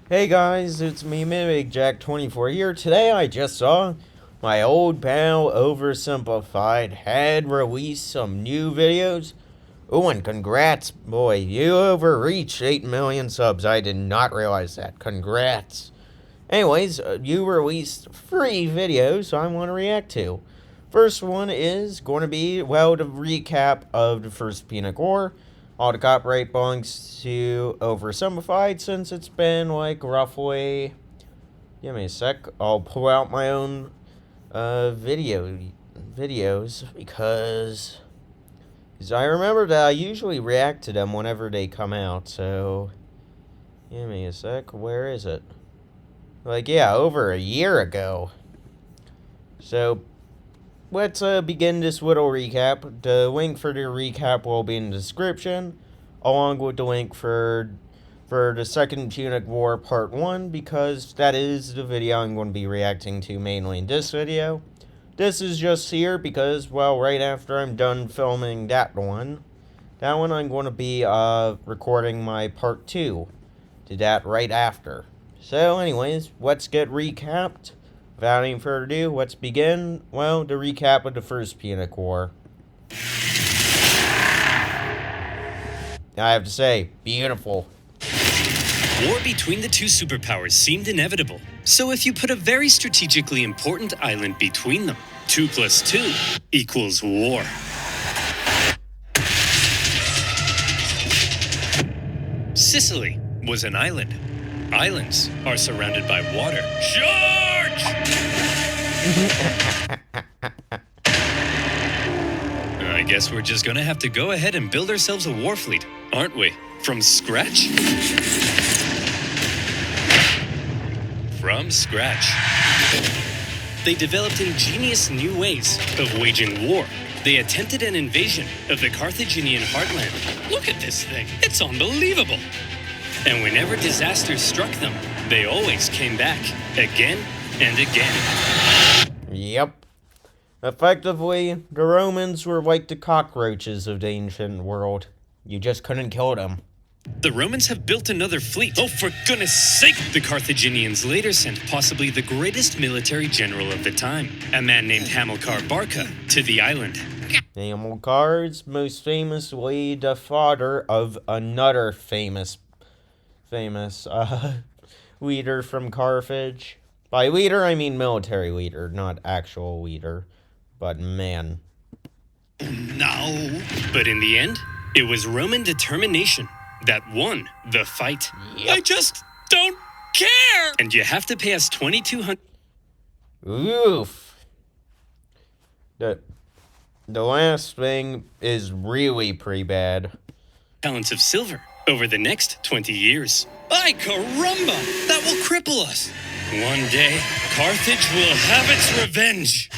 Hey guys, it's me, MimicJack24 here. Today I just saw my old pal OverSimplified had released some new videos. Oh, and congrats, boy, you overreached 8 million subs. I did not realize that. Congrats. Anyways, you released 3 videos I want to react to. First one is going to be, well, the recap of the First Punic War. All the copyright belongs to OverSimplified since it's been like roughly. Give me a sec. I'll pull out my own videos because I remember that I usually react to them whenever they come out. So give me a sec. Where is it? Like, yeah, over a year ago. So let's begin this little recap. The link for the recap will be in the description, along with the link for the Second Punic War Part 1, because that is the video I'm going to be reacting to mainly in this video. This is just here because, well, right after I'm done filming that one I'm going to be recording my Part 2 to that right after. So anyways, let's get recapped. Without any further ado, let's begin, well, the recap of the First Punic War. I have to say, beautiful. War between the two superpowers seemed inevitable, so if you put a very strategically important island between them, 2 + 2 equals war. Sicily was an island. Islands are surrounded by water. Charge! I guess we're just gonna have to go ahead and build ourselves a war fleet, aren't we? From scratch? From scratch. They developed ingenious new ways of waging war. They attempted an invasion of the Carthaginian heartland. Look at this thing. It's unbelievable. And whenever disaster struck them, they always came back, again and again. Yep. Effectively, the Romans were like the cockroaches of the ancient world. You just couldn't kill them. The Romans have built another fleet. Oh, for goodness sake! The Carthaginians later sent possibly the greatest military general of the time, a man named Hamilcar Barca, to the island. Hamilcar is most famously the father of another famous leader from Carthage. By leader, I mean military leader, not actual leader. But man. No. But in the end, it was Roman determination that won the fight. Yep. I just don't care! And you have to pay us 2,200... Oof. The last thing is really pretty bad. ...talents of silver over the next 20 years. Ay, caramba! That will cripple us. One day, Carthage will have its revenge.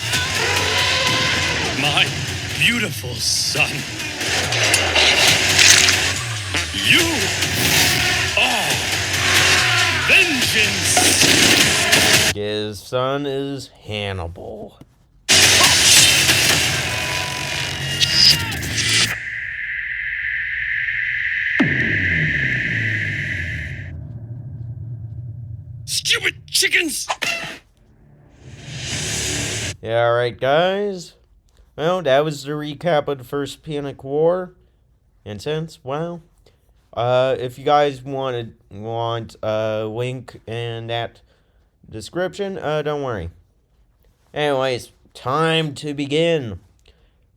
My beautiful son. You are vengeance. His son is Hannibal. Stupid chickens! Yeah, alright, guys. Well, that was the recap of the First Punic War. And since, well, if you guys want a link in that description, don't worry. Anyways, time to begin.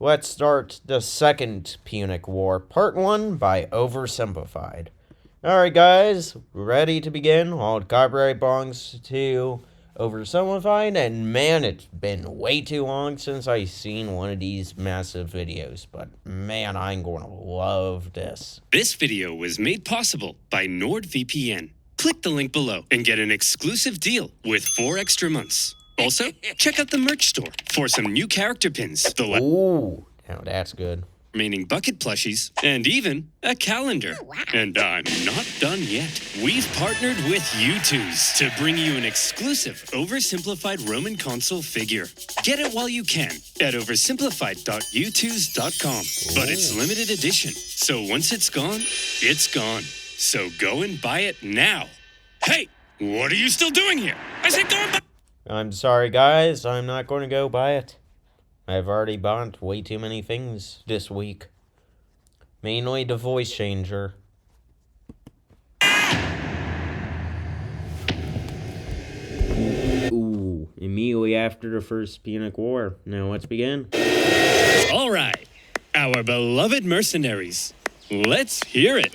Let's start the Second Punic War, Part 1 by OverSimplified. Alright guys, ready to begin. All the copyright belongs to OverSimplified, and man, it's been way too long since I've seen one of these massive videos, but man, I'm going to love this. This video was made possible by NordVPN. Click the link below and get an exclusive deal with 4 extra months. Also, check out the merch store for some new character pins. Ooh, now that's good. Remaining bucket plushies, and even a calendar. Oh, wow. And I'm not done yet. We've partnered with U2s to bring you an exclusive OverSimplified Roman console figure. Get it while you can at oversimplified.u2s.com. But it's limited edition, so once it's gone, it's gone. So go and buy it now. Hey, What are you still doing here? I said go and buy. I'm sorry, guys. I'm not going to go buy it. I've already bought way too many things this week. Mainly the voice changer. Ooh, immediately after the First Punic War. Now let's begin. All right, our beloved mercenaries. Let's hear it.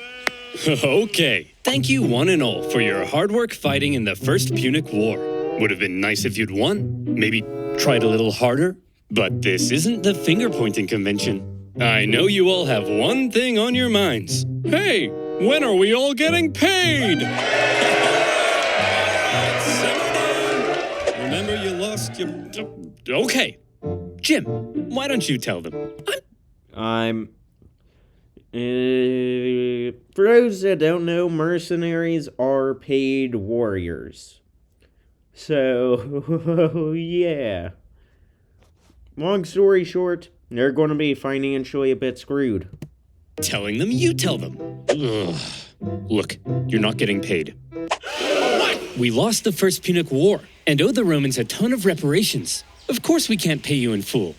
Okay, thank you one and all for your hard work fighting in the First Punic War. Would have been nice if you'd won. Maybe tried a little harder. But this isn't the finger-pointing convention. I know you all have one thing on your minds. Hey, when are we all getting paid? Remember you lost your... Okay. Jim, why don't you tell them? For those that don't know, mercenaries are paid warriors. So, yeah. Long story short, they're going to be financially a bit screwed. Telling them, you tell them. Ugh. Look, you're not getting paid. We lost the First Punic War and owe the Romans a ton of reparations. Of course we can't pay you in full.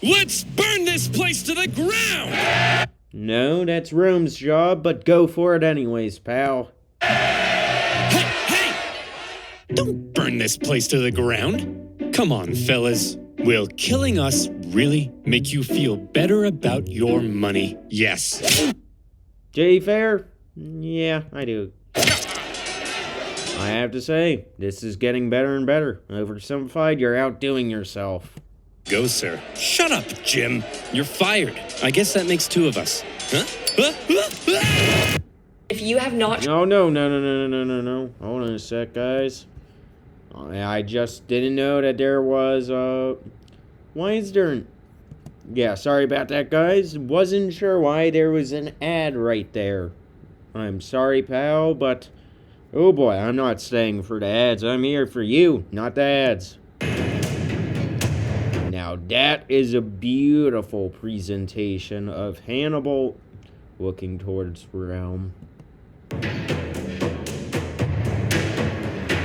Let's burn this place to the ground! No, that's Rome's job, but go for it anyways, pal. Hey! Don't burn this place to the ground. Come on, fellas. Will killing us really make you feel better about your money? Yes. J Fair? Yeah, I do. I have to say, this is getting better and better. OverSimplified, you're outdoing yourself. Go, sir. Shut up, Jim. You're fired. I guess that makes two of us. Huh? If you have not... No. Hold on a sec, guys. I just didn't know that there was, why is there Yeah, sorry about that, guys. Wasn't sure why there was an ad right there. I'm sorry, pal, but... Oh boy, I'm not staying for the ads. I'm here for you, not the ads. Now, that is a beautiful presentation of Hannibal looking towards Rome.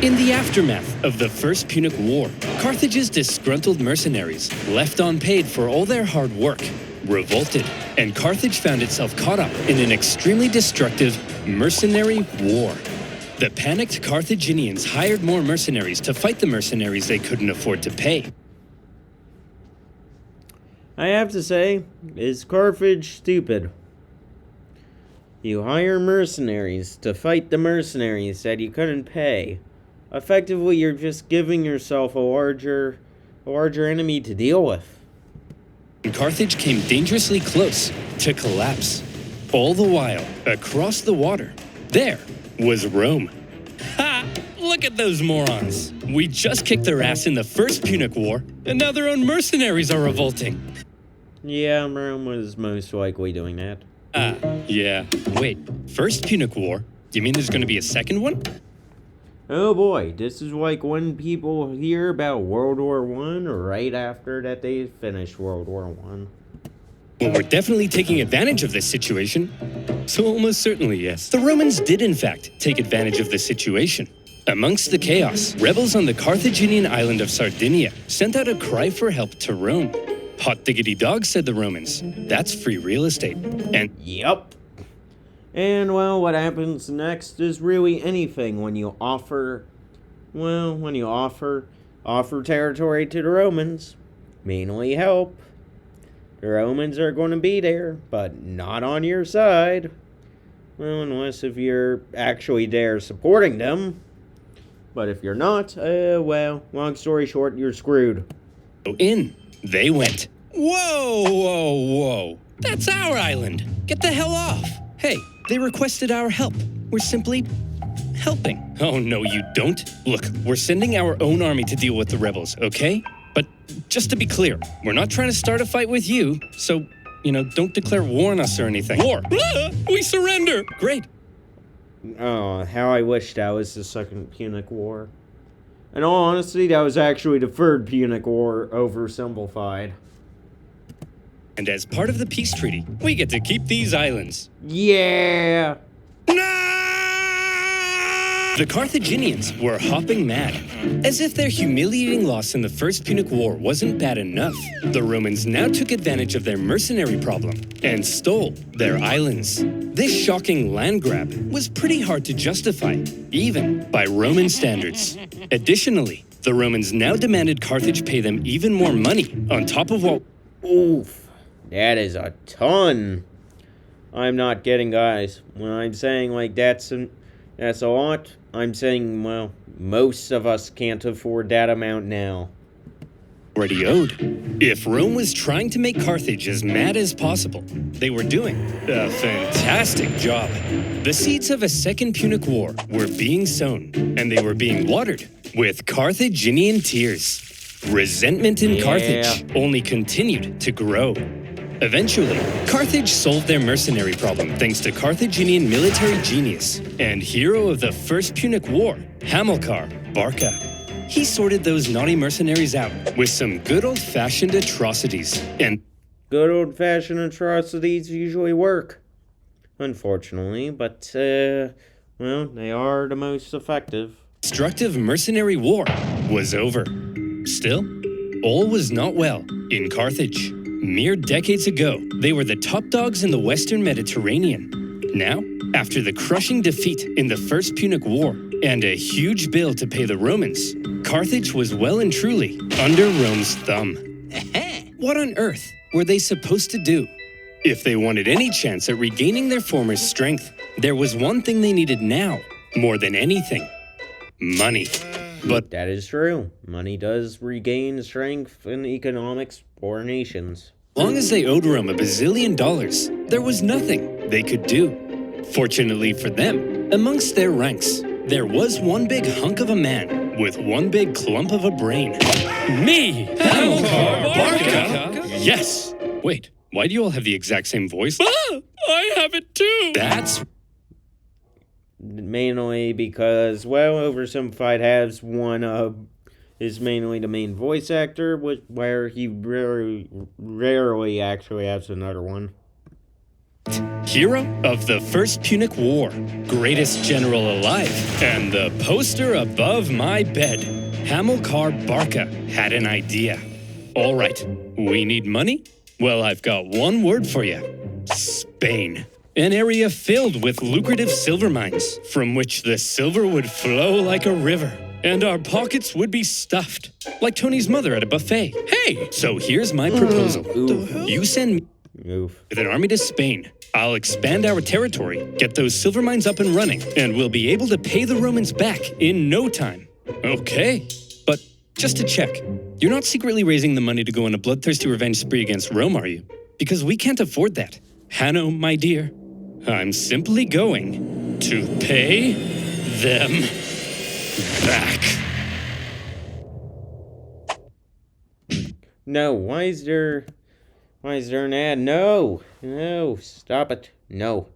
In the aftermath of the First Punic War, Carthage's disgruntled mercenaries, left unpaid for all their hard work, revolted, and Carthage found itself caught up in an extremely destructive mercenary war. The panicked Carthaginians hired more mercenaries to fight the mercenaries they couldn't afford to pay. I have to say, is Carthage stupid? You hire mercenaries to fight the mercenaries that you couldn't pay. Effectively, you're just giving yourself a larger enemy to deal with. Carthage came dangerously close to collapse. All the while, across the water, there was Rome. Ha! Look at those morons. We just kicked their ass in the First Punic War, and now their own mercenaries are revolting. Yeah, Rome was most likely doing that. Yeah. Wait, First Punic War? You mean there's gonna be a second one? Oh boy, this is like when people hear about World War I right after that they finished World War I. Well, we're definitely taking advantage of this situation. So almost certainly, yes. The Romans did, in fact, take advantage of the situation. Amongst the chaos, rebels on the Carthaginian island of Sardinia sent out a cry for help to Rome. Hot diggity dog, said the Romans. That's free real estate. And Yep. And, well, what happens next is really anything when you offer territory to the Romans, mainly help. The Romans are going to be there, but not on your side. Well, unless if you're actually there supporting them. But if you're not, well, long story short, you're screwed. in they went. Whoa. That's our island. Get the hell off. Hey, they requested our help. We're simply helping. Oh, no, you don't. Look, we're sending our own army to deal with the rebels, okay? But just to be clear, we're not trying to start a fight with you, so, don't declare war on us or anything. War! We surrender! Great. Oh, how I wish that was the Second Punic War. In all honesty, that was actually the Third Punic War, oversimplified. And as part of the peace treaty, we get to keep these islands. Yeah! No! The Carthaginians were hopping mad. As if their humiliating loss in the First Punic War wasn't bad enough, the Romans now took advantage of their mercenary problem and stole their islands. This shocking land grab was pretty hard to justify, even by Roman standards. Additionally, the Romans now demanded Carthage pay them even more money on top of what... Oof, that is a ton. I'm not kidding, guys. When I'm saying, like, that's a lot, I'm saying, well, most of us can't afford that amount now. Already owed. If Rome was trying to make Carthage as mad as possible, they were doing a fantastic job. The seeds of a Second Punic War were being sown, and they were being watered with Carthaginian tears. Resentment in Carthage only continued to grow. Eventually, Carthage solved their mercenary problem thanks to Carthaginian military genius and hero of the First Punic War, Hamilcar Barca. He sorted those naughty mercenaries out with some good old-fashioned atrocities, and good old-fashioned atrocities usually work, unfortunately, but, well, they are the most effective. Destructive mercenary war was over. Still, all was not well in Carthage. Mere decades ago, they were the top dogs in the Western Mediterranean. Now, after the crushing defeat in the First Punic War and a huge bill to pay the Romans, Carthage was well and truly under Rome's thumb. What on earth were they supposed to do? If they wanted any chance at regaining their former strength, there was one thing they needed now, more than anything: money. But that is true. Money does regain strength in economics for nations. As long as they owed Rome $1 bazillion, there was nothing they could do. Fortunately for them, amongst their ranks, there was one big hunk of a man with one big clump of a brain. Me, Hamilcar Barca! Yes! Wait, why do you all have the exact same voice? Ah, I have it too! That's... mainly because, well, OverSimplified has one is mainly the main voice actor, where he rarely actually has another one. Hero of the First Punic War, greatest general alive, and the poster above my bed. Hamilcar Barca had an idea. All right, we need money? Well, I've got one word for you: Spain. An area filled with lucrative silver mines, from which the silver would flow like a river, and our pockets would be stuffed, like Tony's mother at a buffet. Hey! So here's my proposal. You send me with an army to Spain. I'll expand our territory, get those silver mines up and running, and we'll be able to pay the Romans back in no time. Okay, but just to check, you're not secretly raising the money to go on a bloodthirsty revenge spree against Rome, are you? Because we can't afford that. Hanno, my dear, I'm simply going to pay them back. No, why is there an ad? No, stop it. No.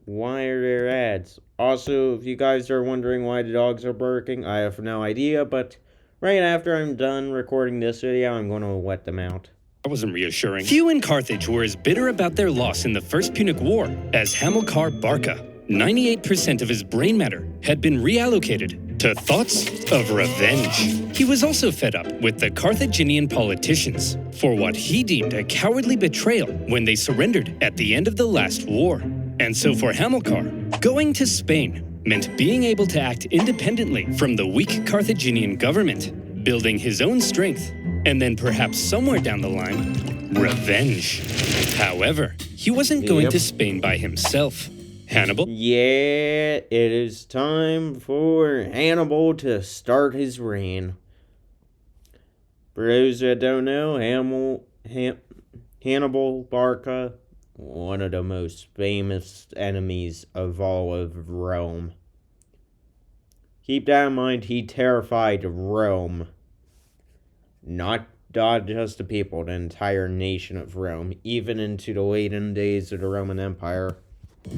Why are there ads? Also, if you guys are wondering why the dogs are barking, I have no idea, but right after I'm done recording this video, I'm going to let them out. That wasn't reassuring. Few in Carthage were as bitter about their loss in the First Punic War as Hamilcar Barca. 98% of his brain matter had been reallocated to thoughts of revenge. He was also fed up with the Carthaginian politicians for what he deemed a cowardly betrayal when they surrendered at the end of the last war. And so for Hamilcar, going to Spain meant being able to act independently from the weak Carthaginian government, building his own strength, and then perhaps somewhere down the line, revenge. However, he wasn't going to Spain by himself. Hannibal? Yeah, it is time for Hannibal to start his reign. For those that don't know, Hannibal Barca, one of the most famous enemies of all of Rome. Keep that in mind, he terrified Rome. Not just the people, the entire nation of Rome, even into the later days of the Roman Empire.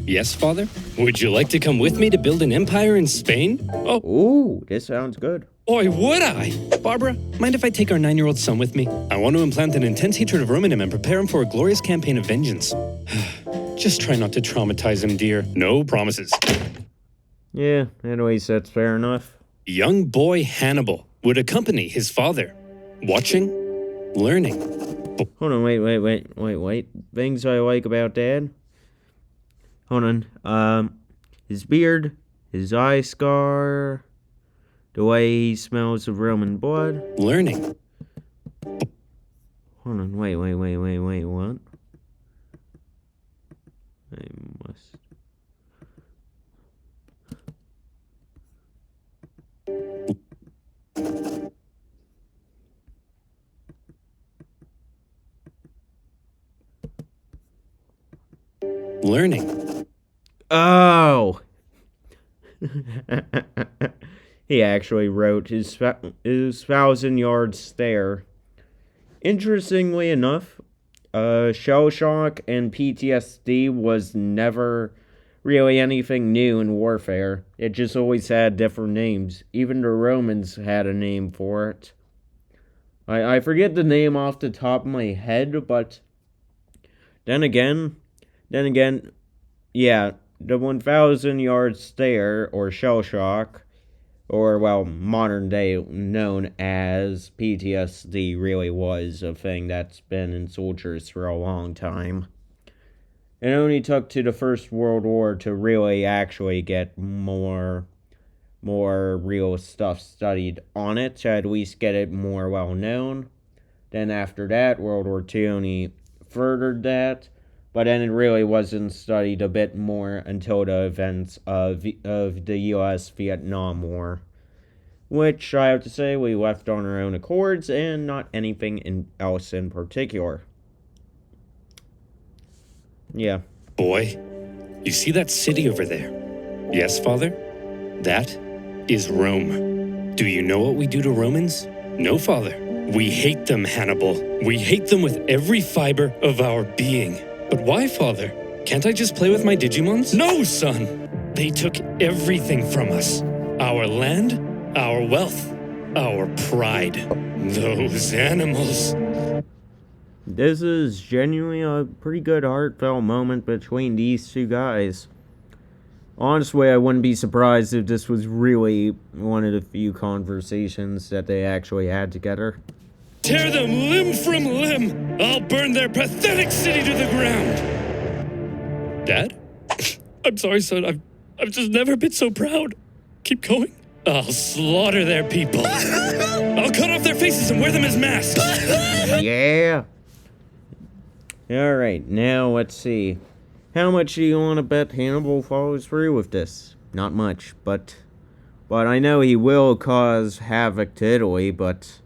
Yes, Father? Would you like to come with me to build an empire in Spain? Oh. Ooh, this sounds good. Boy, would I! Barbara, mind if I take our 9-year-old son with me? I want to implant an intense hatred of Rome in him and prepare him for a glorious campaign of vengeance. Just try not to traumatize him, dear. No promises. Yeah, anyways, that's fair enough. Young boy Hannibal would accompany his father, watching, learning. Hold on, wait. Things I like about Dad. Hold on. His beard, his eye scar, the way he smells of Roman blood. Learning. Hold on, wait, what? I must... Learning. Oh! He actually wrote his 1,000-yard stare. Interestingly enough, shell shock and PTSD was never really anything new in warfare. It just always had different names. Even the Romans had a name for it. I forget the name off the top of my head, but then again, yeah, the 1,000-yard stare, or shell shock, or, well, modern day known as PTSD, really was a thing that's been in soldiers for a long time. It only took to the First World War to really actually get more real stuff studied on it, to at least get it more well known. Then after that, World War II only furthered that, but then it really wasn't studied a bit more until the events of the U.S. Vietnam War, which I have to say we left on our own accords and not anything else in particular. Yeah. Boy, you see that city over there? Yes, Father? That is Rome. Do you know what we do to Romans? No, Father. We hate them, Hannibal. We hate them with every fiber of our being. But why, Father? Can't I just play with my Digimons? No, son! They took everything from us. Our land, our wealth, our pride. Those animals. This is genuinely a pretty good heartfelt moment between these two guys. Honestly, I wouldn't be surprised if this was really one of the few conversations that they actually had together. Tear them limb from limb! I'll burn their pathetic city to the ground! Dad? I'm sorry, son. I've just never been so proud. Keep going. I'll slaughter their people. I'll cut off their faces and wear them as masks. Yeah. Alright, now let's see. How much do you want to bet Hannibal follows through with this? Not much, but I know he will cause havoc to Italy, but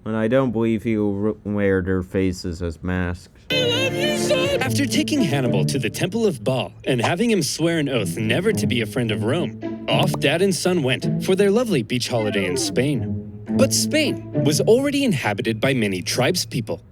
I don't believe he will wear their faces as masks. After taking Hannibal to the Temple of Baal and having him swear an oath never to be a friend of Rome, off Dad and son went for their lovely beach holiday in Spain. But Spain was already inhabited by many tribespeople.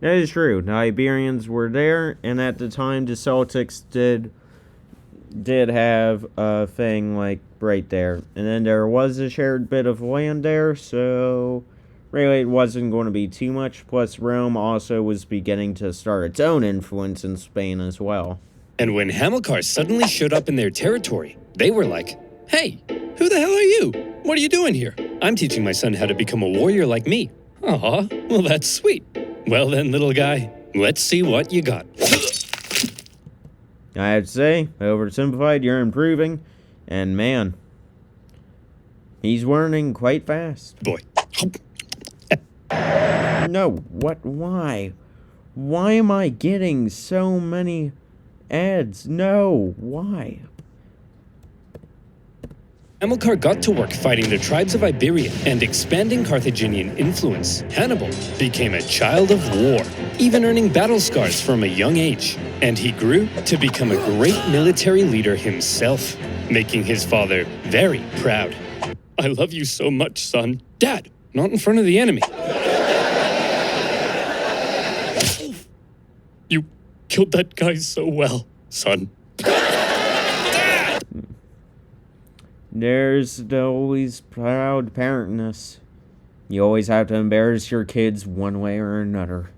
That is true. The Iberians were there, and at the time the Celtics did have a thing like right there. And then there was a shared bit of land there, so really it wasn't going to be too much. Plus Rome also was beginning to start its own influence in Spain as well. And when Hamilcar suddenly showed up in their territory, they were like, "Hey, who the hell are you? What are you doing here? I'm teaching my son how to become a warrior like me." Aw, well that's sweet. Well then, little guy, let's see what you got. I have to say, OverSimplified, you're improving, and man, he's learning quite fast. Boy. No, what, why? Why am I getting so many ads? No, why? Hamilcar got to work fighting the tribes of Iberia and expanding Carthaginian influence. Hannibal became a child of war, even earning battle scars from a young age. And he grew to become a great military leader himself, making his father very proud. I love you so much, son. Dad, not in front of the enemy. You killed that guy so well, son. There's the always proud parentness. You always have to embarrass your kids one way or another.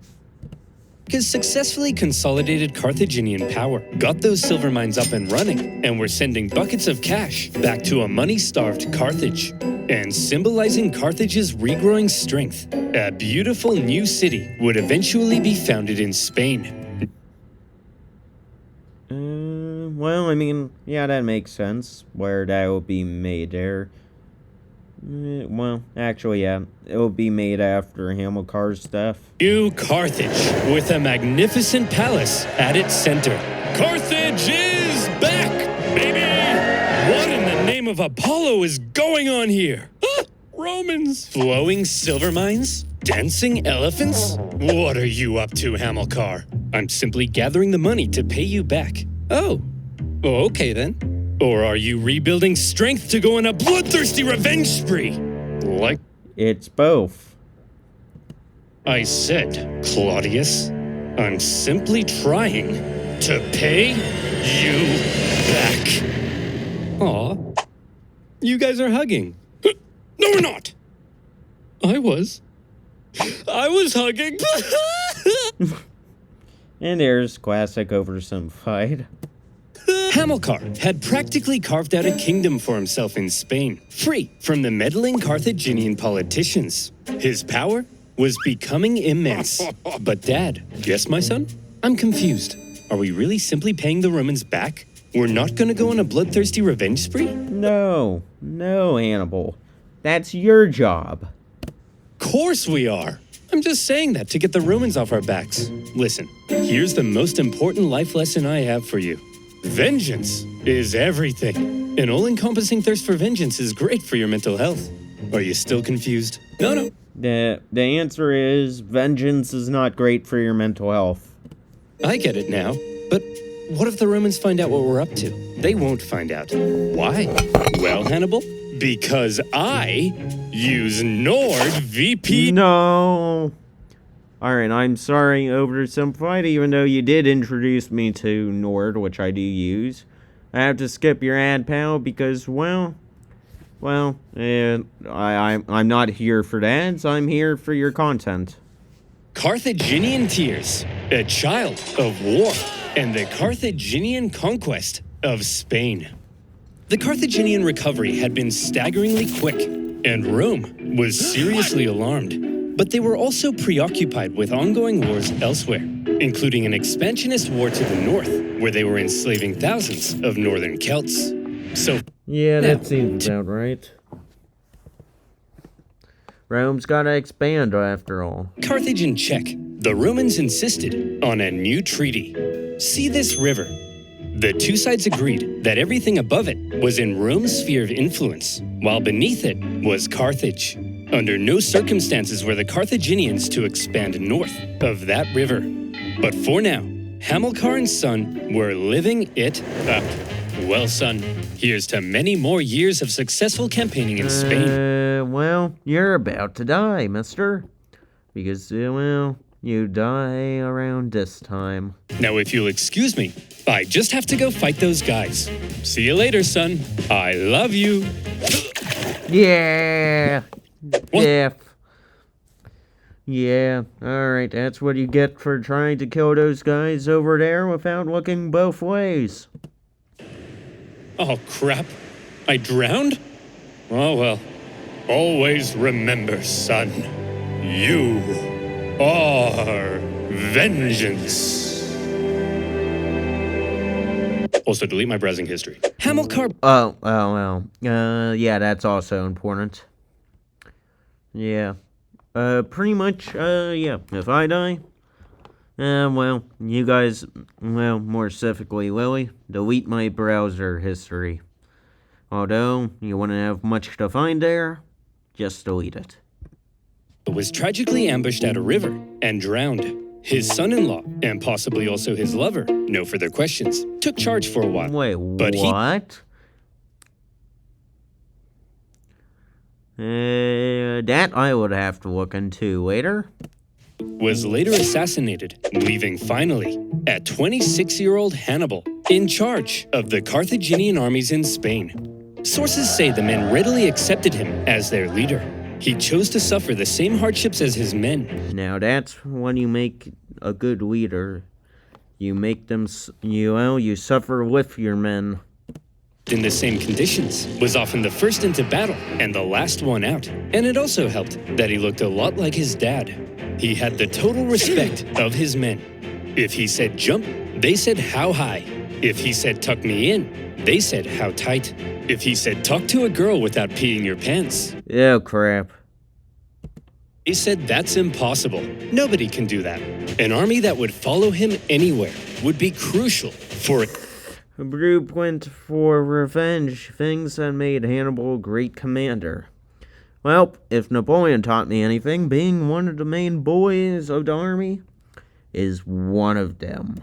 has successfully consolidated Carthaginian power, got those silver mines up and running, and were sending buckets of cash back to a money-starved Carthage. And symbolizing Carthage's regrowing strength, a beautiful new city would eventually be founded in Spain. Well, I mean, yeah, that makes sense, where that will be made there. Well, actually, yeah, it will be made after Hamilcar's death. New Carthage, with a magnificent palace at its center. Carthage is back, baby! What in the name of Apollo is going on here? Romans! Flowing silver mines? Dancing elephants? What are you up to, Hamilcar? I'm simply gathering the money to pay you back. Oh, okay then. Or are you rebuilding strength to go on a bloodthirsty revenge spree? Like It's both. I said, Claudius, I'm simply trying to pay you back. Aw, you guys are hugging. No, we're not. I was hugging. And there's classic OverSimplified. Hamilcar had practically carved out a kingdom for himself in Spain, free from the meddling Carthaginian politicians. His power was becoming immense. But Dad, yes, my son? I'm confused. Are we really simply paying the Romans back? We're not gonna go on a bloodthirsty revenge spree? No, Hannibal. That's your job. Course we are. I'm just saying that to get the Romans off our backs. Listen, here's the most important life lesson I have for you. Vengeance is everything. An all-encompassing thirst for vengeance is great for your mental health. Are you still confused? No. The answer is vengeance is not great for your mental health. I get it now. But what if the Romans find out what we're up to? They won't find out. Why? Well, Hannibal, because I use NordVPN. No. Alright, I'm sorry, OverSimplified, even though you did introduce me to Nord, which I do use. I have to skip your ad, pal, because, I'm not here for the ads, I'm here for your content. Carthaginian tears, a child of war, and the Carthaginian conquest of Spain. The Carthaginian recovery had been staggeringly quick, and Rome was seriously alarmed. But they were also preoccupied with ongoing wars elsewhere, including an expansionist war to the north, where they were enslaving thousands of northern Celts. So, yeah, that seems about right. Rome's gotta expand after all. Carthage in check, the Romans insisted on a new treaty. See this river? The two sides agreed that everything above it was in Rome's sphere of influence, while beneath it was Carthage. Under no circumstances were the Carthaginians to expand north of that river. But for now, Hamilcar and son were living it up. Well, son, here's to many more years of successful campaigning in Spain. Well, you're about to die, mister. Because, you die around this time. Now, if you'll excuse me, I just have to go fight those guys. See you later, son. I love you. Yeah. What? Yeah, alright, that's what you get for trying to kill those guys over there without looking both ways. Oh, crap. I drowned? Oh, well. Always remember, son. You are vengeance. Also, delete my browsing history. Hamilcar. Yeah, that's also important. Yeah. Pretty much, yeah. If I die, you guys, more specifically Lily, delete my browser history. Although, you wouldn't have much to find there, just delete it. Was tragically ambushed at a river and drowned. His son-in-law, and possibly also his lover, no further questions, took charge for a while. Wait, but what? That I would have to look into later. Was later assassinated, leaving finally a 26-year-old Hannibal in charge of the Carthaginian armies in Spain. Sources say the men readily accepted him as their leader. He chose to suffer the same hardships as his men. Now that's when you make a good leader. You make them, you suffer with your men. In the same conditions, was often the first into battle and the last one out. And it also helped that he looked a lot like his dad. He had the total respect of his men. If he said jump, they said how high. If he said tuck me in, they said how tight. If he said talk to a girl without peeing your pants, Oh, crap. they said that's impossible. Nobody can do that. An army that would follow him anywhere would be crucial for The group went for revenge, things that made Hannibal a great commander. Well, if Napoleon taught me anything, being one of the main boys of the army is one of them.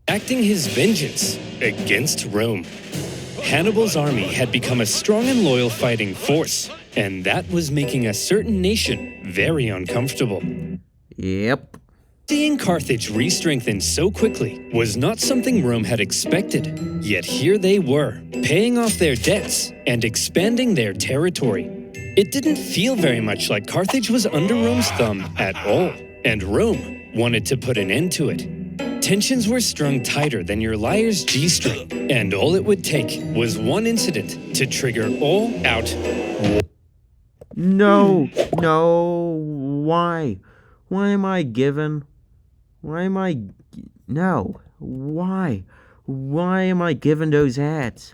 acting his vengeance against Rome. Hannibal's army had become a strong and loyal fighting force, and that was making a certain nation very uncomfortable. Yep. Seeing Carthage re-strengthen so quickly was not something Rome had expected. Yet here they were, paying off their debts and expanding their territory. It didn't feel very much like Carthage was under Rome's thumb at all, and Rome wanted to put an end to it. Tensions were strung tighter than your liar's G-string, and all it would take was one incident to trigger all-out war. No. Why? Why am I given? No. Why? Why am I given those hats?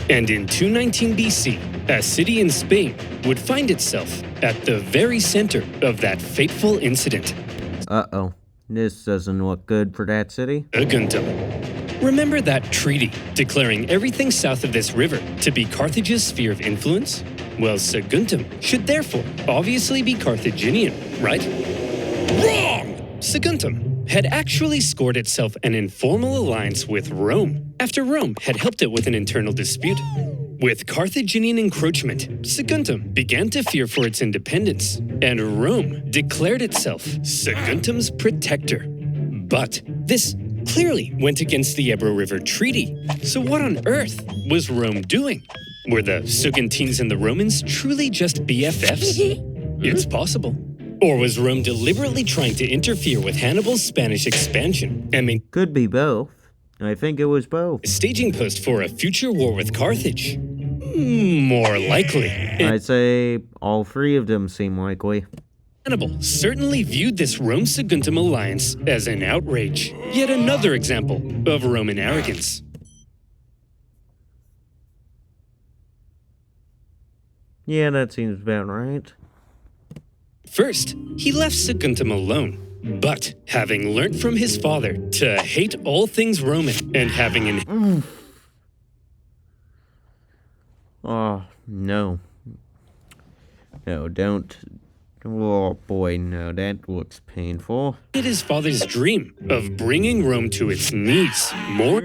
And in 219 BC, a city in Spain would find itself at the very center of that fateful incident. Uh-oh. This doesn't look good for that city. Saguntum. Remember that treaty declaring everything south of this river to be Carthage's sphere of influence? Well, Saguntum should therefore obviously be Carthaginian, right? Wrong! Saguntum had actually scored itself an informal alliance with Rome after Rome had helped it with an internal dispute. With Carthaginian encroachment, Saguntum began to fear for its independence, and Rome declared itself Saguntum's protector. But this clearly went against the Ebro River Treaty. So what on earth was Rome doing? Were the Saguntines and the Romans truly just BFFs? It's possible. Or was Rome deliberately trying to interfere with Hannibal's Spanish expansion and make Could be both. I think it was both. a staging post for a future war with Carthage? More likely. I'd say all three of them seem likely. Hannibal certainly viewed this Rome-Saguntum alliance as an outrage. Yet another example of Roman arrogance. Yeah, that seems about right. First, he left Saguntum alone. But having learnt from his father to hate all things Roman and having an Oh, no. No, don't. Oh boy, no, that looks painful. his father's dream of bringing Rome to its knees more,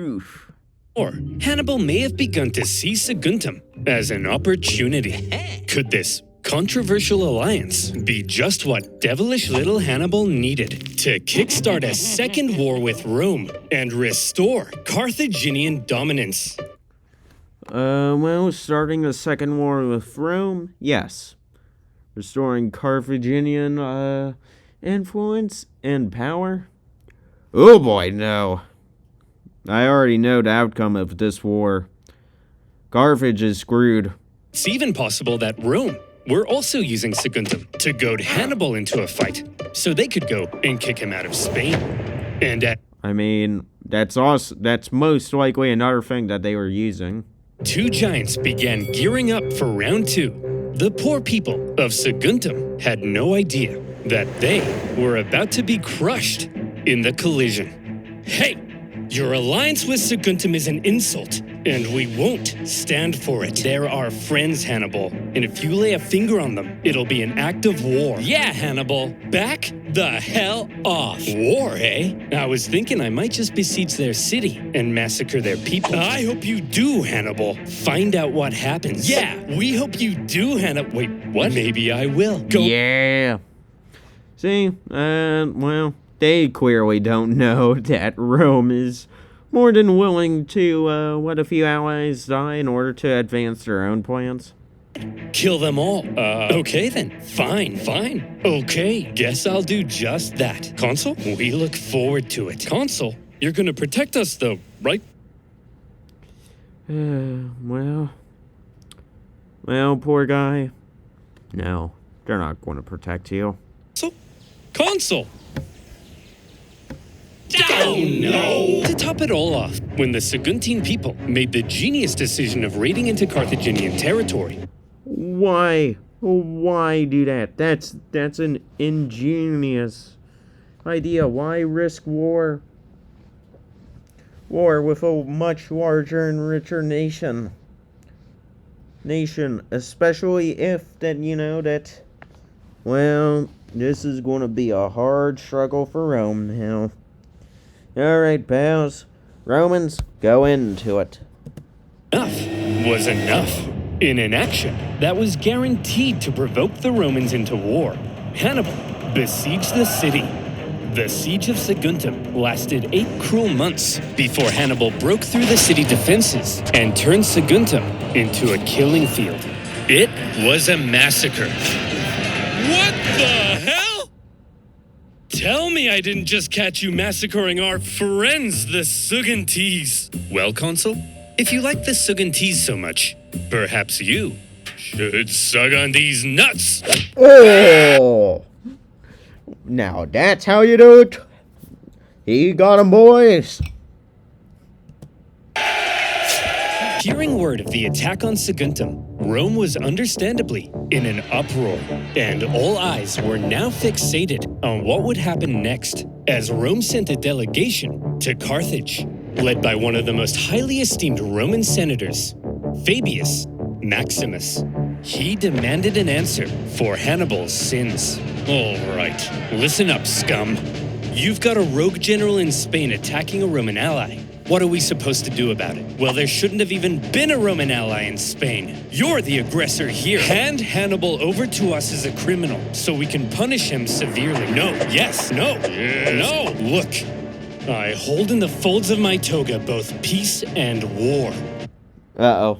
Hannibal may have begun to see Saguntum as an opportunity. Could this controversial alliance be just what devilish little Hannibal needed to kickstart a second war with Rome and restore Carthaginian dominance? Well, starting a second war with Rome, yes. Restoring Carthaginian, influence and power? Oh boy, no. I already know the outcome of this war. Carthage is screwed. It's even possible that Rome were also using Saguntum to goad Hannibal into a fight, so they could go and kick him out of Spain. And I mean, that's most likely another thing that they were using. two giants began gearing up for round two. The poor people of Saguntum had no idea that they were about to be crushed in the collision. Hey! Your alliance with Saguntum is an insult, and we won't stand for it. They're our friends, Hannibal, and if you lay a finger on them, it'll be an act of war. Yeah, Hannibal, back the hell off. War, eh? I was thinking I might just besiege their city and massacre their people. I hope you do, Hannibal. Find out what happens. Yeah, we hope you do, Hannibal. Wait, what? Maybe I will. Go. Yeah. See, well, they clearly don't know that Rome is more than willing to let a few allies die in order to advance their own plans. Kill them all. Okay then. Fine. Okay, guess I'll do just that. Consul, we look forward to it. Consul, you're gonna protect us though, right? Well, poor guy. No, they're not going to protect you. Consul! Oh no! To top it all off, when the Saguntine people made the genius decision of raiding into Carthaginian territory. Why? Why do that? That's an ingenious idea. Why risk war? War with a much larger and richer nation, especially if that, well, this is going to be a hard struggle for Rome now. Alright, pals. Romans, go into it. Enough was enough. In an action that was guaranteed to provoke the Romans into war, Hannibal besieged the city. The siege of Saguntum lasted 8 cruel months before Hannibal broke through the city defenses and turned Saguntum into a killing field. It was a massacre. What the hell? Tell me I didn't just catch you massacring our friends, the Saguntines. Well, Consul, if you like the Saguntines so much, perhaps you should sug on these nuts. Oh! Now that's how you do it. He got 'em, boys. Hearing word of the attack on Saguntum, Rome was understandably in an uproar, and all eyes were now fixated on what would happen next, as Rome sent a delegation to Carthage, led by one of the most highly esteemed Roman senators, Fabius Maximus. He demanded an answer for Hannibal's sins. All right, listen up, scum. You've got a rogue general in Spain attacking a Roman ally. What are we supposed to do about it? Well, there shouldn't have even been a Roman ally in Spain. You're the aggressor here. Hand Hannibal over to us as a criminal so we can punish him severely. No, yes, no, no. Look, I hold in the folds of my toga both peace and war. Uh-oh.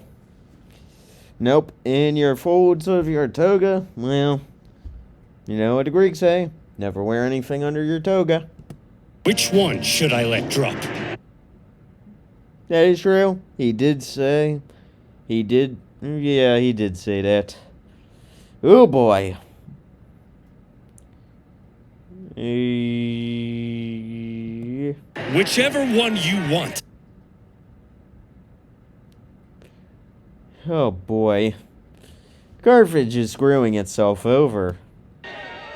Nope. In your folds of your toga, well, you know what the Greeks say. Never wear anything under your toga. Which one should I let drop? That is true. He did say that. Oh boy. Whichever one you want. Oh boy. Carthage is screwing itself over.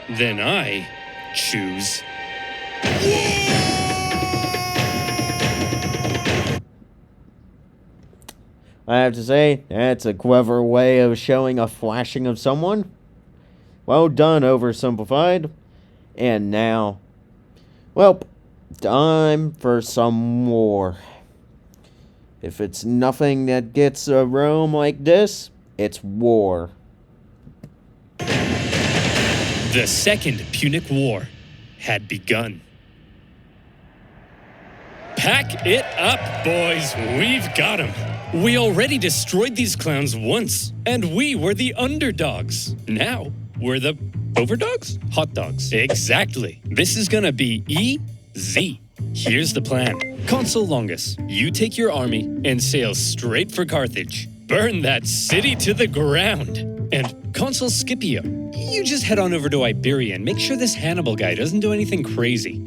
Then I choose. I have to say, that's a clever way of showing a flashing of someone. Well done, OverSimplified. And now, well, time for some more. If it's nothing that gets Rome like this, it's war. The Second Punic War had begun. Pack it up, boys. We've got 'em. We already destroyed these clowns once, and we were the underdogs. Now, we're the overdogs? Hot dogs. Exactly. This is gonna be easy. Here's the plan. Consul Longus, you take your army and sail straight for Carthage. Burn that city to the ground. And Consul Scipio, you just head on over to Iberia and make sure this Hannibal guy doesn't do anything crazy.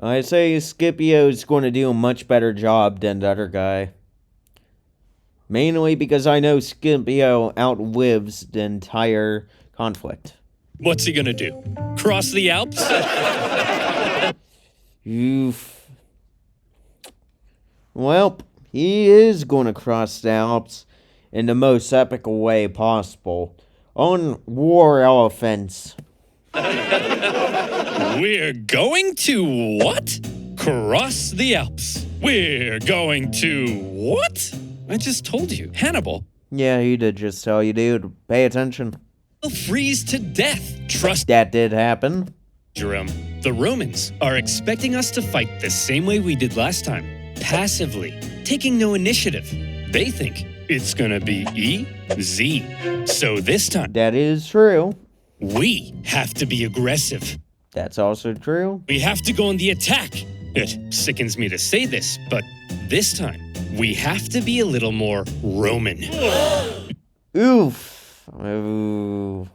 I say Scipio's going to do a much better job than the other guy. Mainly because I know Scipio outlives the entire conflict. What's he gonna do? Cross the Alps? Well, he is going to cross the Alps in the most epic way possible. On war elephants. We're going to what? Cross the Alps. We're going to what? I just told you. Hannibal. Yeah, he did just tell you, dude. Pay attention. Will freeze to death. Trust that did happen. Jerome, the Romans are expecting us to fight the same way we did last time. Passively, taking no initiative. They think it's gonna be easy. So this time, That is true. we have to be aggressive. That's also true. We have to go on the attack. It sickens me to say this, but this time, we have to be a little more Roman. Oof. Ooh.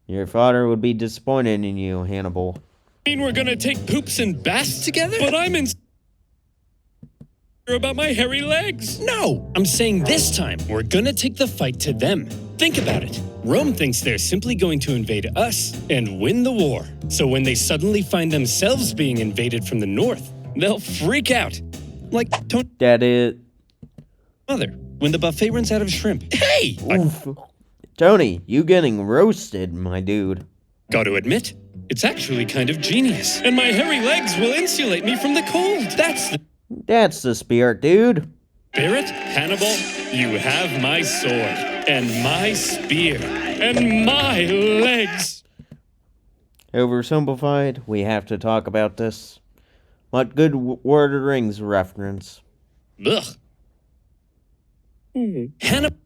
Your father would be disappointed in you, Hannibal. I mean, we're gonna take poops and baths together? But I'm insecure about my hairy legs. No, I'm saying this time, we're gonna take the fight to them. Think about it. Rome thinks they're simply going to invade us and win the war. So when they suddenly find themselves being invaded from the north, they'll freak out. Like Tony's That is... mother, when the buffet runs out of shrimp. Hey! Oof. Tony, you getting roasted, my dude. Gotta admit, it's actually kind of genius. And my hairy legs will insulate me from the cold. That's the spirit, dude. Spirit, Hannibal, you have my sword, and my spear, and my legs. Oversimplified, we have to talk about this. What good Lord of the Rings reference? Ugh. Hannibal,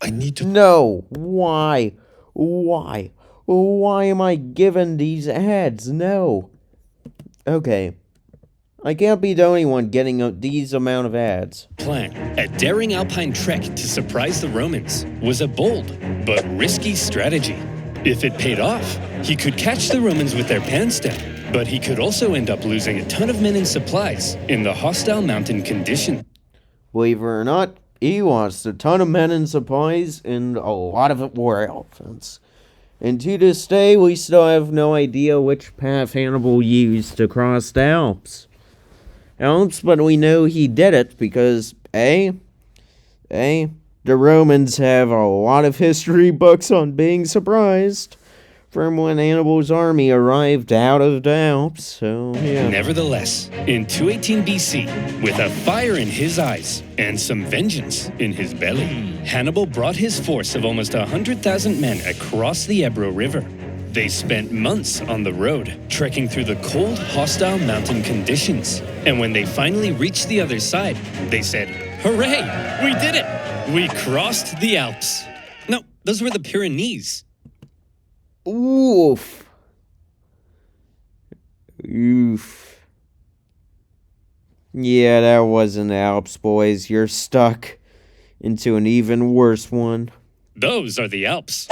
I need to... No, why? Why? Why am I given these ads? No. Okay. I can't be the only one getting these amount of ads. plan. A daring alpine trek to surprise the Romans was a bold but risky strategy. If it paid off, he could catch the Romans with their pants down, but he could also end up losing a ton of men and supplies in the hostile mountain condition. Believe it or not, he lost a ton of men and supplies and a lot of war elephants. And to this day, we still have no idea which path Hannibal used to cross the Alps. But we know he did it because, the Romans have a lot of history books on being surprised from when Hannibal's army arrived out of the Alps, so yeah. Nevertheless, in 218 BC, with a fire in his eyes and some vengeance in his belly, Hannibal brought his force of almost 100,000 men across the Ebro River. They spent months on the road, trekking through the cold, hostile mountain conditions. And when they finally reached the other side, they said, "Hooray! We did it! We crossed the Alps." No, those were the Pyrenees. Oof. Oof. Yeah, that wasn't Alps, boys. You're stuck into an even worse one. Those are the Alps.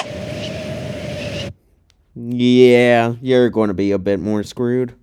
Yeah, you're going to be a bit more screwed.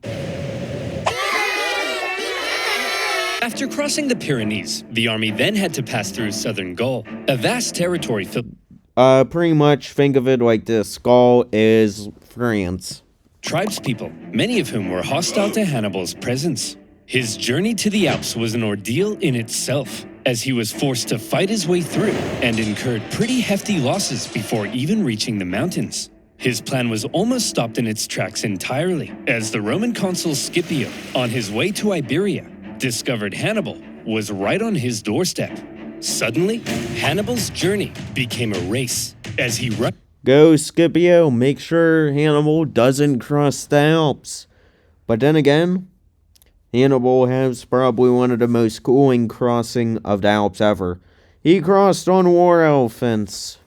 After crossing the Pyrenees, the army then had to pass through southern Gaul, a vast territory filled Pretty much think of it like this. Gaul is France. tribespeople, many of whom were hostile to Hannibal's presence. His journey to the Alps was an ordeal in itself, as he was forced to fight his way through and incurred pretty hefty losses before even reaching the mountains. His plan was almost stopped in its tracks entirely, as the Roman consul Scipio, on his way to Iberia, discovered Hannibal was right on his doorstep. Suddenly, Hannibal's journey became a race, as he rushed. Go, Scipio. Make sure Hannibal doesn't cross the Alps. But then again, Hannibal has probably one of the most cooling crossing of the Alps ever. He crossed on war elephants.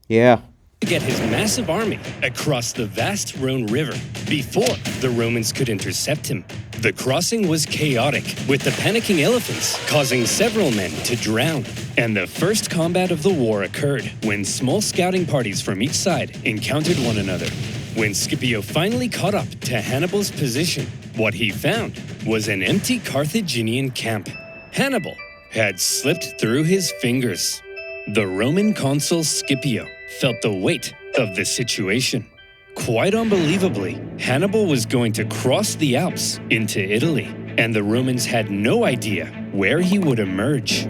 Yeah. To get his massive army across the vast Rhone River before the Romans could intercept him. The crossing was chaotic, with the panicking elephants causing several men to drown. And the first combat of the war occurred when small scouting parties from each side encountered one another. When Scipio finally caught up to Hannibal's position, what he found was an empty Carthaginian camp. Hannibal had slipped through his fingers. The Roman consul Scipio felt the weight of the situation. Quite unbelievably, Hannibal was going to cross the Alps into Italy, and the Romans had no idea where he would emerge.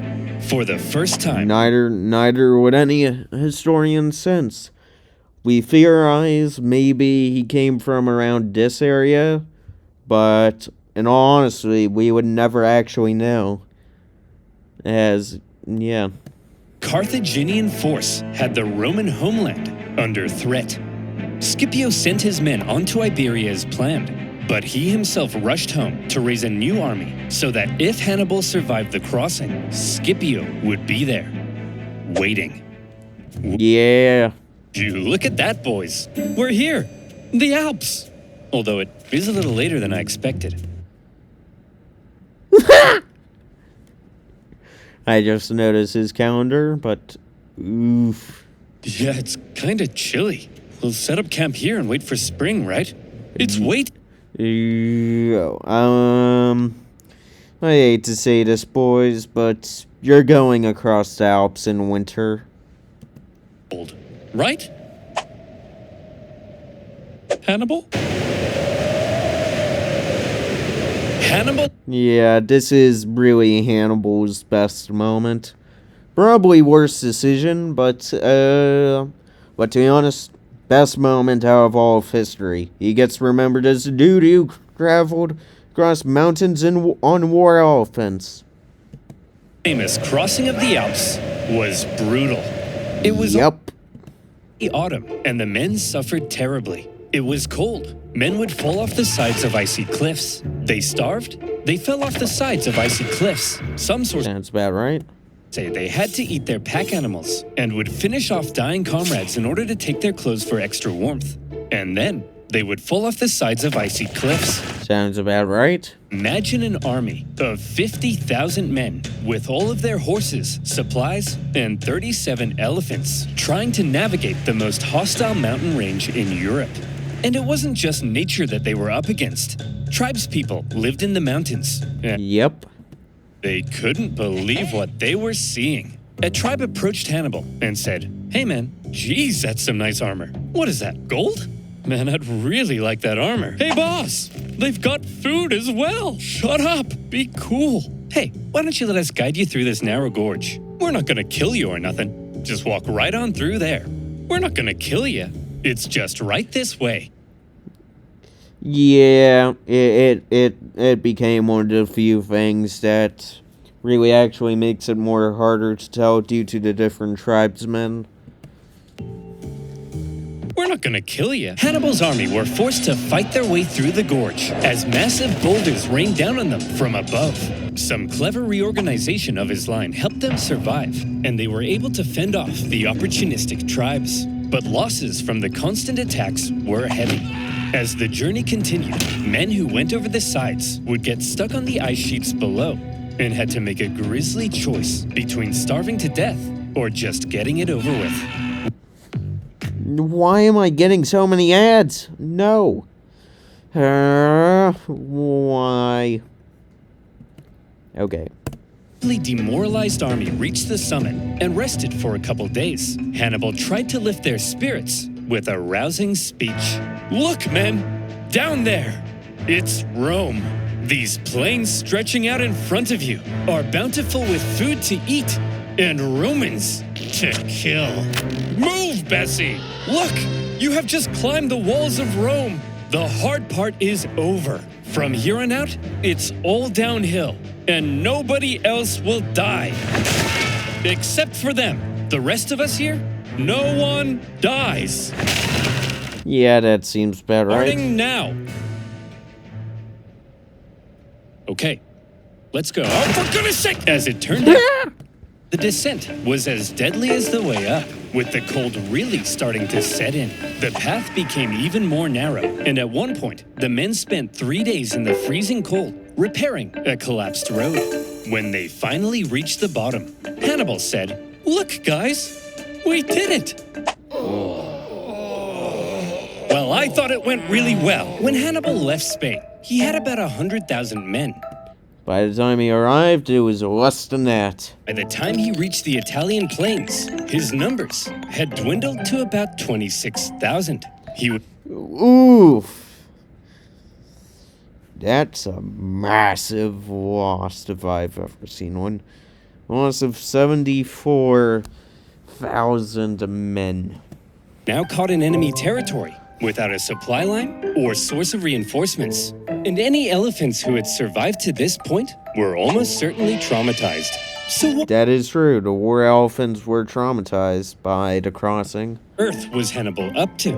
For the first time, Neither would any historian since. We theorize maybe he came from around this area, but in all honesty, we would never actually know. Carthaginian force had the Roman homeland under threat. Scipio sent his men onto Iberia as planned, But he himself rushed home to raise a new army so that if Hannibal survived the crossing, Scipio would be there, waiting. Yeah. You look at that, boys. We're here. The Alps. Although it is a little later than I expected. I just noticed his calendar, but oof. Yeah, it's kind of chilly. We'll set up camp here and wait for spring, right? It's wait. I hate to say this, boys, but you're going across the Alps in winter. Cold, right? Hannibal? Hannibal? Yeah, this is really Hannibal's best moment. Probably worst decision, but to be honest, best moment out of all of history. He gets remembered as the dude who traveled across mountains on war elephants. Famous crossing of the Alps was brutal. It was the autumn, and the men suffered terribly. It was cold. Men would fall off the sides of icy cliffs. They starved. They fell off the sides of icy cliffs. Some sources Sounds about right. say they had to eat their pack animals and would finish off dying comrades in order to take their clothes for extra warmth. And then they would fall off the sides of icy cliffs. Sounds about right. Imagine an army of 50,000 men with all of their horses, supplies, and 37 elephants trying to navigate the most hostile mountain range in Europe. And it wasn't just nature that they were up against. Tribespeople lived in the mountains. And Yep. they couldn't believe what they were seeing. A tribe approached Hannibal and said, "Hey man, geez, that's some nice armor. What is that, gold? Man, I'd really like that armor. Hey boss, they've got food as well. Shut up, be cool. Hey, why don't you let us guide you through this narrow gorge? We're not gonna kill you or nothing. Just walk right on through there. We're not gonna kill you. It's just right this way." Yeah, it became one of the few things that really actually makes it more harder to tell due to the different tribesmen. We're not gonna kill you. Hannibal's army were forced to fight their way through the gorge as massive boulders rained down on them from above. Some clever reorganization of his line helped them survive, and they were able to fend off the opportunistic tribes. But losses from the constant attacks were heavy. As the journey continued, men who went over the sides would get stuck on the ice sheets below and had to make a grisly choice between starving to death or just getting it over with. Why am I getting so many ads? No. Why? Okay. The demoralized army reached the summit and rested for a couple days. Hannibal tried to lift their spirits with a rousing speech. "Look, men, down there. It's Rome. These plains stretching out in front of you are bountiful with food to eat and Romans to kill. Move, Bessie! Look, you have just climbed the walls of Rome. The hard part is over. From here on out, it's all downhill, and nobody else will die. Except for them. The rest of us here, no one dies. Yeah, that seems about right. Starting now. Okay, let's go. Oh, for goodness sake! As it turned out, the descent was as deadly as the way up, with the cold really starting to set in. The path became even more narrow, and at one point, the men spent 3 days in the freezing cold repairing a collapsed road. When they finally reached the bottom, Hannibal said, "Look, guys, we did it." Well, I thought it went really well. When Hannibal left Spain, he had about 100,000 men. By the time he arrived, it was less than that. By the time he reached the Italian plains, his numbers had dwindled to about 26,000. He would... Oof. That's a massive loss if I've ever seen one. Loss of 74,000 men. Now caught in enemy territory, without a supply line or source of reinforcements. And any elephants who had survived to this point were almost certainly traumatized. So what That is true. The war elephants were traumatized by the crossing. Earth was Hannibal up to?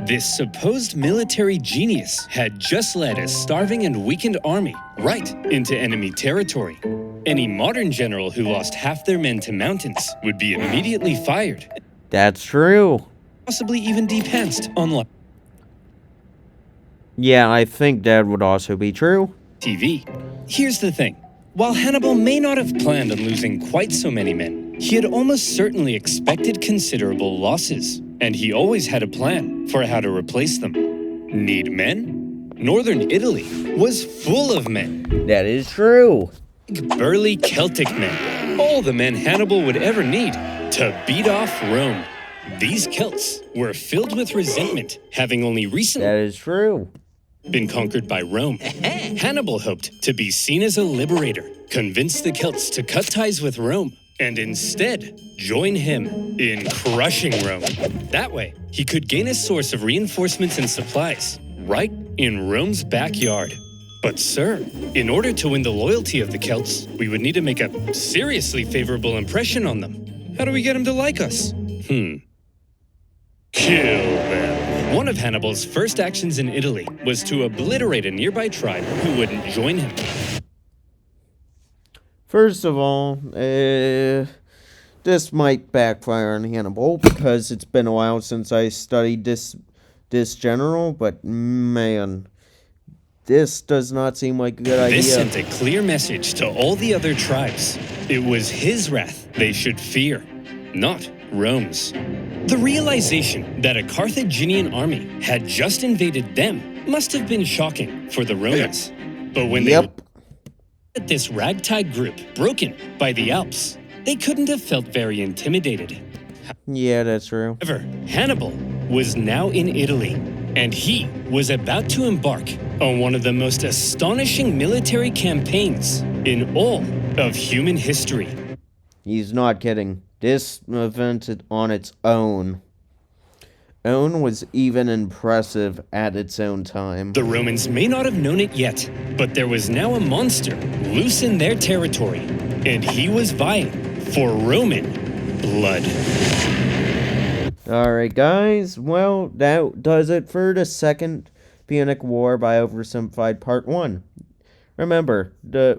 This supposed military genius had just led a starving and weakened army right into enemy territory. Any modern general who lost half their men to mountains would be immediately fired, That's true. possibly even depanced on live Yeah, I think that would also be true. TV. Here's the thing. While Hannibal may not have planned on losing quite so many men, he had almost certainly expected considerable losses, and he always had a plan for how to replace them. Need men? Northern Italy was full of men. That is true. Burly Celtic men, all the men Hannibal would ever need to beat off Rome. These Celts were filled with resentment, having only recently That is true. been conquered by Rome. Hannibal hoped to be seen as a liberator, convince the Celts to cut ties with Rome, and instead join him in crushing Rome. That way, he could gain a source of reinforcements and supplies right in Rome's backyard. But sir, in order to win the loyalty of the Celts, we would need to make a seriously favorable impression on them. How do we get them to like us? Kill them. One of Hannibal's first actions in Italy was to obliterate a nearby tribe who wouldn't join him. First of all, this might backfire on Hannibal because it's been a while since I studied this general, but man, this does not seem like a good idea. This sent a clear message to all the other tribes. It was his wrath they should fear, not Rome's. The realization that a Carthaginian army had just invaded them must have been shocking for the Romans. But when they looked at this ragtag group broken by the Alps, they couldn't have felt very intimidated. Yeah, that's true. However, Hannibal was now in Italy, and he was about to embark on one of the most astonishing military campaigns in all of human history. He's not kidding. This event on its own was even impressive at its own time. The Romans may not have known it yet, but there was now a monster loose in their territory, and he was vying for Roman blood. Alright guys, well, that does it for the Second Punic War by OverSimplified Part 1. Remember,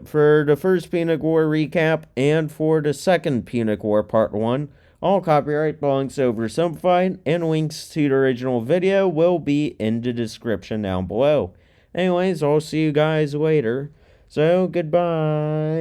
for the First Punic War recap and for the Second Punic War Part 1, all copyright belongs to OverSimplified, and links to the original video will be in the description down below. Anyways, I'll see you guys later, so goodbye.